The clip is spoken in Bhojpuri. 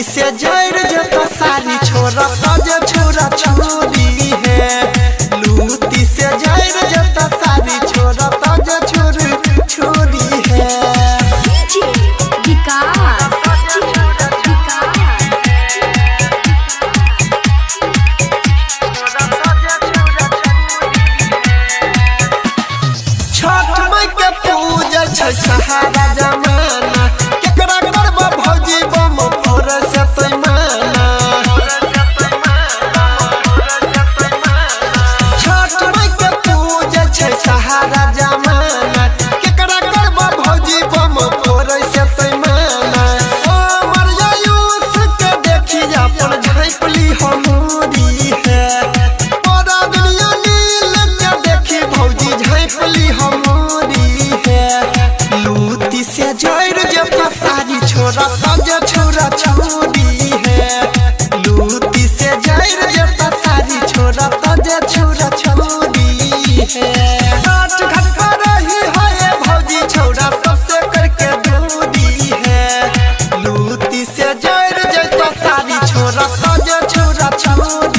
से जड़ जता सारी छोरा ताजे छोरा छोरी है। लूटी से जड़ जता सारी छोरा ताजे छोरी छोरी है। छठ माई के पूजा छै सहारा जमाना केकरा करबा भौजी बम फोर से तोय माना। छठ माई के पूजा छै सहारा जमाना केकरा करबा भौजी बम फोर से तोय माना। ओ मरियायूस के देखी अपन झांपली हमूरी है। पूरा दुनिया नील के देखी भौजी झांपली हमूरी है। लूटी से जड़ जता सारी छोरा ताजे छोरा छोरी है। लूटी से जड़ जता सारी छोरा ताजे छोरा छोरी है। घाट घाट पर रही है भौजी छोरा सबसे करके दूरी है। लूटी से जड़ जता सारी छोरा ताजे छोरा छोरी